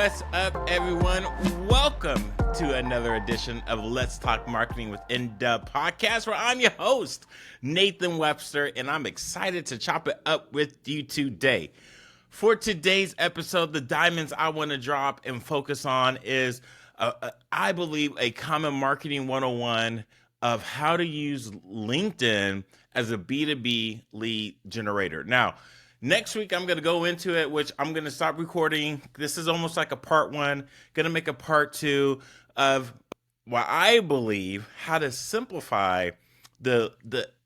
What's up, everyone? Welcome to another edition of Let's Talk Marketing with N-Dub Podcast, where I'm your host, Nathan Webster, and I'm excited to chop it up with you today. For today's episode, the diamonds I want to drop and focus on is, I believe, a common marketing 101 of how to use LinkedIn as a B2B lead generator. Now, next week, I'm going to go into it, which I'm going to stop recording. This is almost like a part one. Going to make a part two of what I believe how to simplify the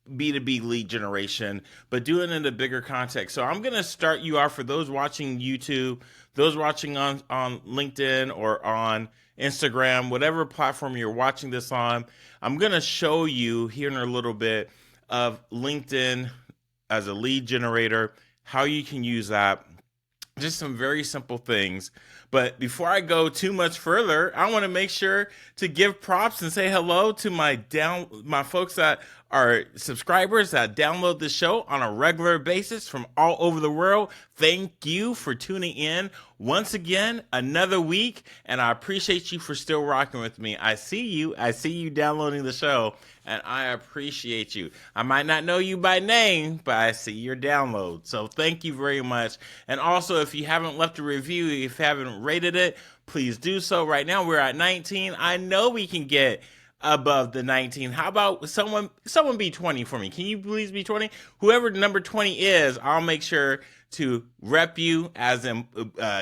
B2B lead generation, but do it in a bigger context. So I'm going to start you off for those watching YouTube, those watching on LinkedIn or on Instagram, whatever platform you're watching this on. I'm going to show you here in a little bit of LinkedIn as a lead generator, how you can use that, just some very simple things. But before I go too much further, I want to make sure to give props and say hello to my folks that are subscribers that download the show on a regular basis from all over the world. Thank you for tuning in once again, another week, and I appreciate you for still rocking with me. I see you downloading the show, and I appreciate you. I might not know you by name, but I see your download. So thank you very much. And also, if you haven't left a review, if you haven't rated it, please do so. Right now, we're at 19. I know we can get above the 19. How about someone be 20 for me? Can you please be 20? Whoever number 20 is, I'll make sure to rep you, as in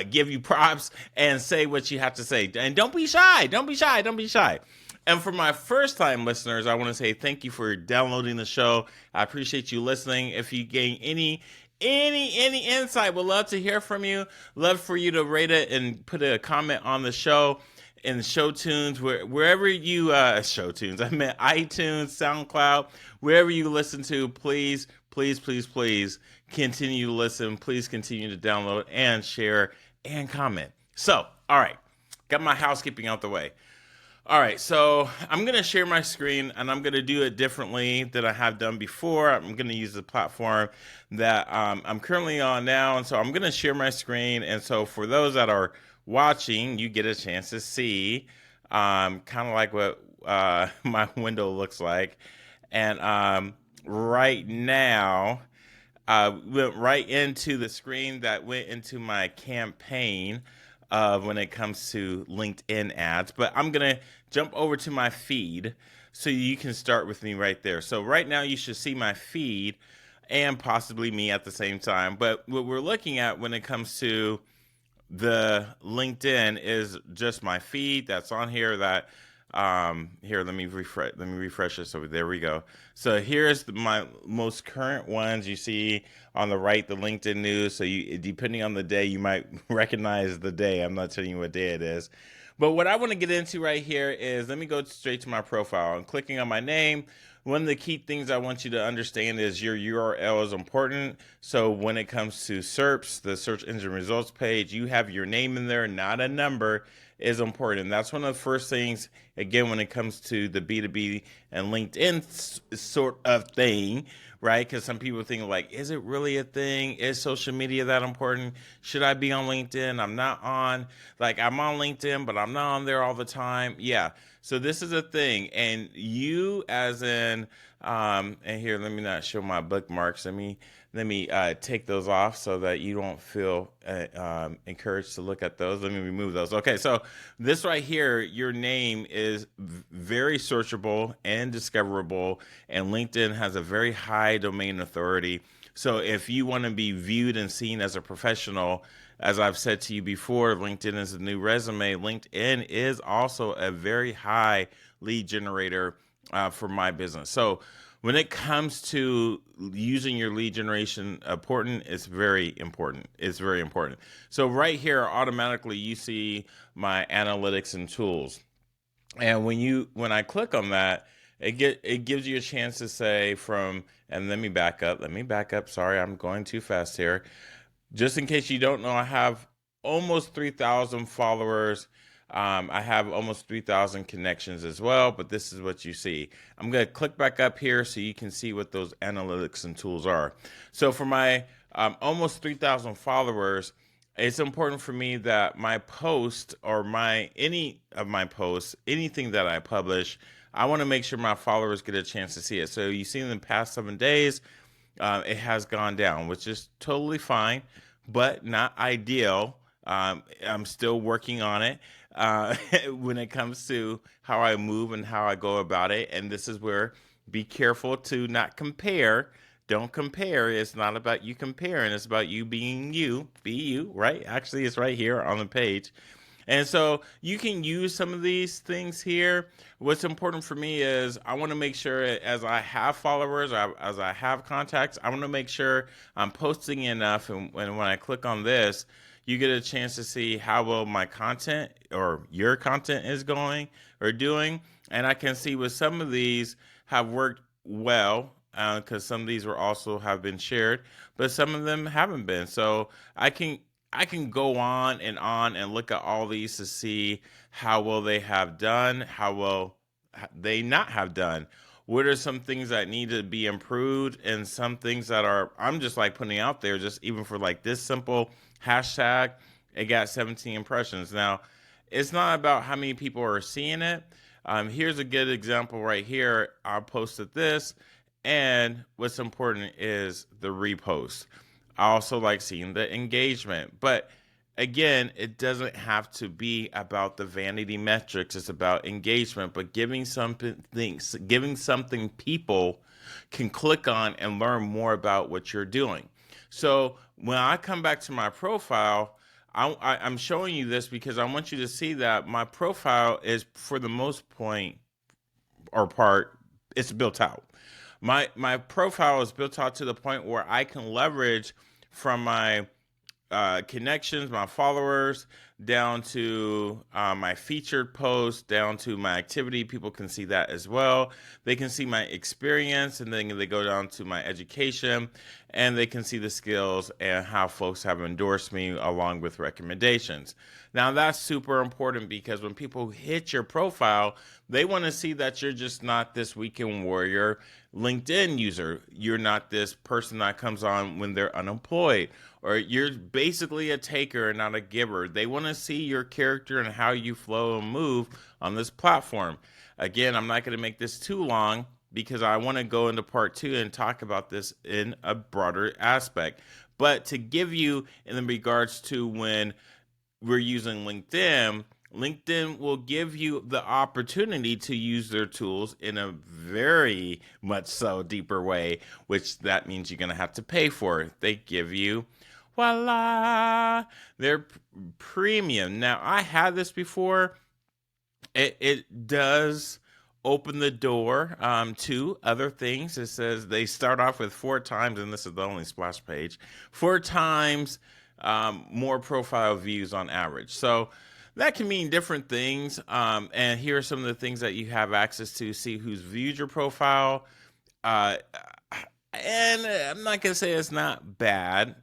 give you props and say what you have to say. And don't be shy. Don't be shy. And for my first-time listeners, I want to say thank you for downloading the show. I appreciate you listening. If you gain any insight, would love to hear from you. Love for you to rate it and put a comment on the show in Shoutout, wherever you Shoutout. I meant iTunes, SoundCloud, wherever you listen to. Please continue to listen. Please continue to download and share and comment. So, all right, got my housekeeping out the way. All right, so I'm going to share my screen, and I'm going to do it differently than I have done before. I'm going to use the platform that I'm currently on now, and so I'm going to share my screen. And so for those that are watching, you get a chance to see kind of like what my window looks like. And right now, went right into the screen that went into my campaign when it comes to LinkedIn ads. But I'm going to jump over to my feed so you can start with me right there. So right now you should see my feed and possibly me at the same time. But what we're looking at when it comes to the LinkedIn is just my feed that's on here. That here, let me refresh this over. There we go. So here's my most current ones. You see on the right the LinkedIn news. So you, depending on the day, you might recognize the day. I'm not telling you what day it is. But what I want to get into right here is, let me go straight to my profile. I'm clicking on my name. One of the key things I want you to understand is your URL is important. So when it comes to SERPs, the search engine results page, you have your name in there, not a number, is important. That's one of the first things, again, when it comes to the B2B and LinkedIn sort of thing, right? Because some people think like, is it really a thing? Is social media that important? Should I be on LinkedIn? I'm not on, like I'm on LinkedIn, but I'm not on there all the time. Yeah. So this is a thing. And you as in, and here, let me not show my bookmarks. Let me take those off so that you don't feel encouraged to look at those. Let me remove those. Okay, so this right here, your name is very searchable and discoverable, and LinkedIn has a very high domain authority. So if you want to be viewed and seen as a professional, as I've said to you before, LinkedIn is a new resume. LinkedIn is also a very high lead generator for my business. So when it comes to using your lead generation, it's very important. It's very important. So right here, automatically you see my analytics and tools. And when I click on that, it gives you a chance to say and let me back up. Sorry, I'm going too fast here. Just in case you don't know, I have almost 3,000 followers. I have almost 3,000 connections as well, but this is what you see. I'm going to click back up here so you can see what those analytics and tools are. So for my almost 3,000 followers, it's important for me that my post or any of my posts, anything that I publish, I want to make sure my followers get a chance to see it. So you see in the past 7 days, it has gone down, which is totally fine, but not ideal. I'm still working on it when it comes to how I move and how I go about it. And this is where be careful to not compare. Don't compare. It's not about you comparing. It's about you being you. Be you, right? Actually, it's right here on the page. And so you can use some of these things here. What's important for me is I want to make sure as I have followers, as I have contacts, I want to make sure I'm posting enough. And when I click on this, you get a chance to see how well my content or your content is going or doing. And I can see with some of these have worked well because some of these were also have been shared, but some of them haven't been. So I can go on and look at all these to see how well they have done, how well they not have done. What are some things that need to be improved, and some things that are I'm just like putting out there, just even for like this simple hashtag, it got 17 impressions. Now, it's not about how many people are seeing it. Here's a good example right here. I posted this, and what's important is the repost. I also like seeing the engagement. But again, it doesn't have to be about the vanity metrics. It's about engagement, but giving something people can click on and learn more about what you're doing. So when I come back to my profile, I'm showing you this because I want you to see that my profile is, for the most point or part, it's built out. My profile is built out to the point where I can leverage from my connections, my followers, down to my featured posts, down to my activity. People can see that as well. They can see my experience, and then they go down to my education, and they can see the skills and how folks have endorsed me along with recommendations. Now, that's super important because when people hit your profile, they want to see that you're just not this weekend warrior LinkedIn user. You're not this person that comes on when they're unemployed, or you're basically a taker and not a giver. They want to see your character and how you flow and move on this platform. Again, I'm not going to make this too long because I want to go into part 2 and talk about this in a broader aspect. But to give you in regards to when we're using LinkedIn, LinkedIn will give you the opportunity to use their tools in a very much so deeper way, which that means you're going to have to pay for it. They give you, voila, their premium. Now, I had this before. It does open the door to other things. It says they start off with 4 times, and this is the only splash page, 4 times more profile views on average. So that can mean different things. And here are some of the things that you have access to. See who's viewed your profile. Uh, and I'm not going to say it's not bad.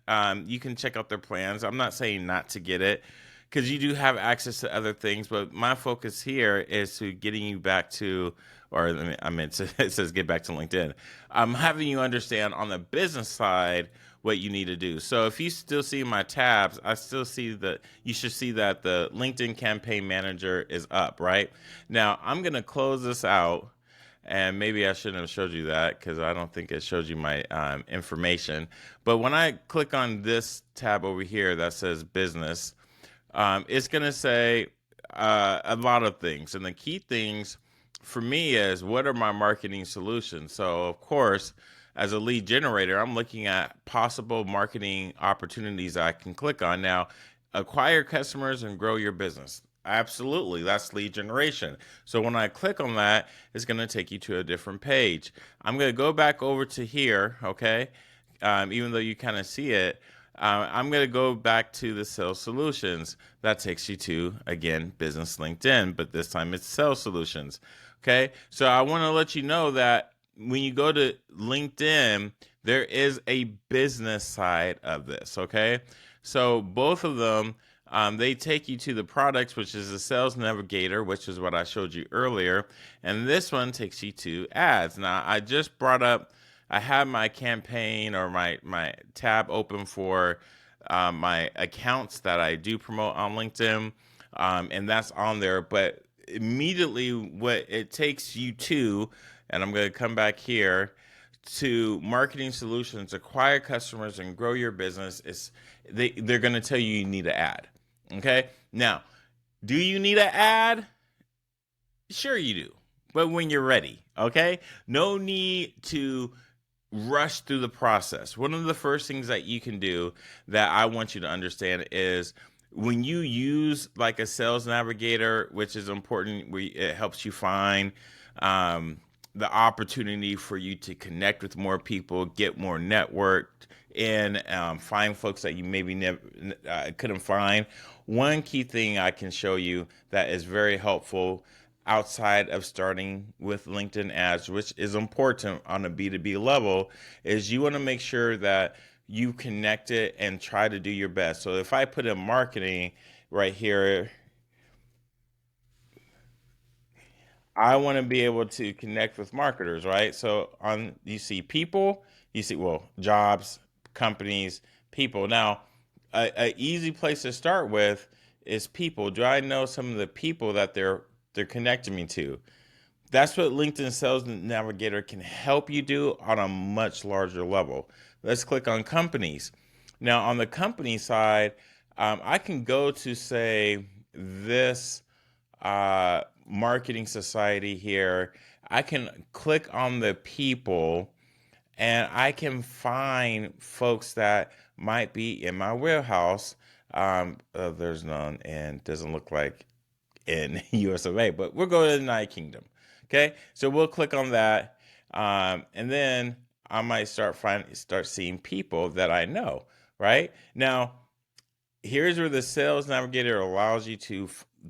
You can check out their plans. I'm not saying not to get it because you do have access to other things. But my focus here is to getting you back to, or I meant it says get back to LinkedIn. I'm having you understand on the business side what you need to do. So if you still see my tabs, I still see that you should see that the LinkedIn Campaign Manager is up, right? Now, I'm going to close this out, and maybe I shouldn't have showed you that because I don't think it shows you my information. But when I click on this tab over here that says business, it's going to say a lot of things. And the key things for me is, what are my marketing solutions? So, of course, as a lead generator, I'm looking at possible marketing opportunities I can click on. Now, acquire customers and grow your business. Absolutely, that's lead generation. So when I click on that, it's going to take you to a different page. I'm going to go back over to here, okay? Even though you kind of see it, I'm going to go back to the sales solutions. That takes you to, again, business LinkedIn, but this time it's sales solutions, okay? So I want to let you know that when you go to LinkedIn, there is a business side of this, okay? So both of them, they take you to the products, which is the Sales Navigator, which is what I showed you earlier. And this one takes you to ads. Now, I just brought up, I have my campaign or my tab open for my accounts that I do promote on LinkedIn, and that's on there. But immediately, what it takes you to, and I'm going to come back here to marketing solutions, acquire customers, and grow your business. Is they're going to tell you need an ad. Okay, now, do you need an ad? Sure, you do. But when you're ready, okay? No need to rush through the process. One of the first things that you can do that I want you to understand is when you use like a sales navigator, which is important, it helps you find the opportunity for you to connect with more people, get more networked, and find folks that you maybe never couldn't find. One key thing I can show you that is very helpful outside of starting with LinkedIn ads, which is important on a B2B level, is you want to make sure that you connect it and try to do your best. So if I put in marketing right here, I want to be able to connect with marketers, right? So on you see people, you see jobs, companies, people. Now, a easy place to start with is people. Do I know some of the people that they're connecting me to? That's what LinkedIn Sales Navigator can help you do on a much larger level. Let's click on companies. Now, on the company side, I can go to, say, this marketing society here. I can click on the people and I can find folks that might be in my warehouse. There's none and doesn't look like in US of A, but we'll go to the United Kingdom. Okay, so we'll click on that, and then I might start seeing people that I know. Right now, here's where the Sales Navigator allows you to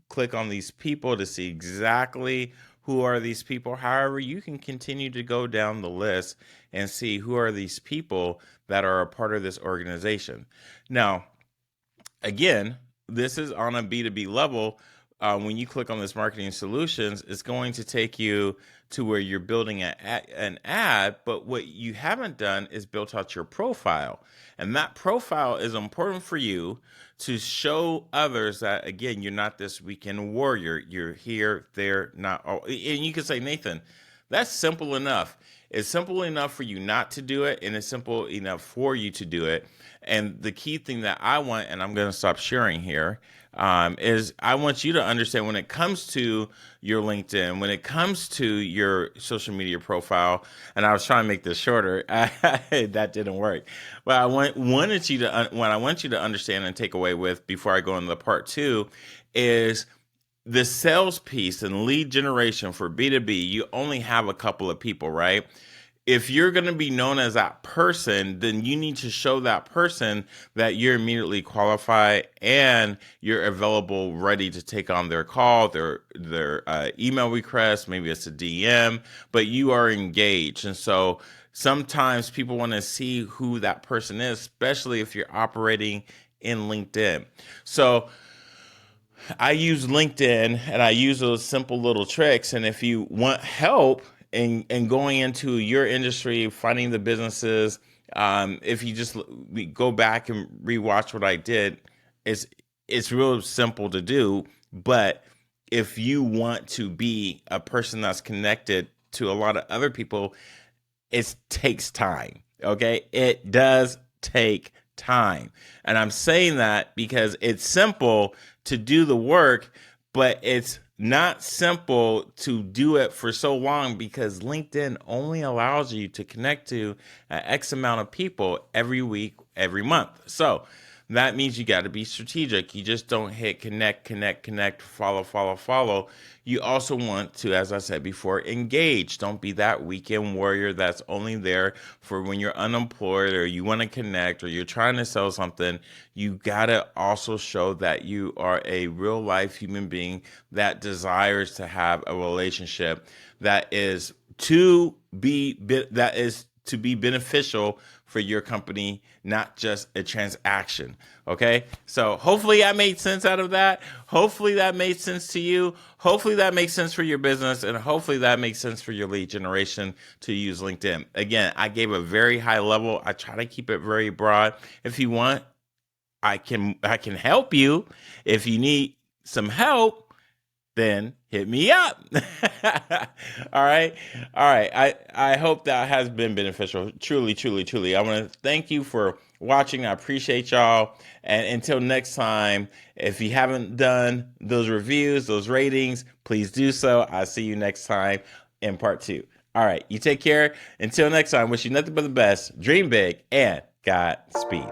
click on these people to see exactly who are these people. However, you can continue to go down the list and see who are these people that are a part of this organization. Now, again, this is on a B2B level. When you click on this marketing solutions, it's going to take you to where you're building an ad, but what you haven't done is built out your profile. And that profile is important for you to show others that, again, you're not this weekend warrior. You're here, there, not all. And you can say, Nathan, that's simple enough. It's simple enough for you not to do it, and it's simple enough for you to do it. And the key thing that I want, and I'm going to stop sharing here, is I want you to understand when it comes to your LinkedIn, when it comes to your social media profile, and I was trying to make this shorter, that didn't work. But what I want you to understand and take away with before I go into the part two is the sales piece and lead generation for B2B. You only have a couple of people, right? If you're going to be known as that person, then you need to show that person that you're immediately qualified and you're available, ready to take on their call, their email request. Maybe it's a DM, but you are engaged. And so sometimes people want to see who that person is, especially if you're operating in LinkedIn. So I use LinkedIn and I use those simple little tricks. And if you want help in going into your industry, finding the businesses, if you just go back and rewatch what I did, it's real simple to do. But if you want to be a person that's connected to a lot of other people, it takes time. Okay, it does take time. And I'm saying that because it's simple to do the work, but it's not simple to do it for so long because LinkedIn only allows you to connect to an X amount of people every week, every month. So that means you got to be strategic. You just don't hit connect, follow. You also want to, as I said before, engage. Don't be that weekend warrior that's only there for when you're unemployed or you want to connect or you're trying to sell something. You got to also show that you are a real life human being that desires to have a relationship that is to be beneficial for your company, not just a transaction. Okay, so hopefully that made sense out of that. Hopefully that made sense to you. Hopefully that makes sense for your business, and hopefully that makes sense for your lead generation to use LinkedIn. Again, I gave a very high level. I try to keep it very broad. If you want I can help you. If you need some help, then hit me up. All right. All right. I hope that has been beneficial. Truly, truly, truly. I want to thank you for watching. I appreciate y'all. And until next time, if you haven't done those reviews, those ratings, please do so. I'll see you next time in part 2. All right. You take care. Until next time, wish you nothing but the best. Dream big and Godspeed.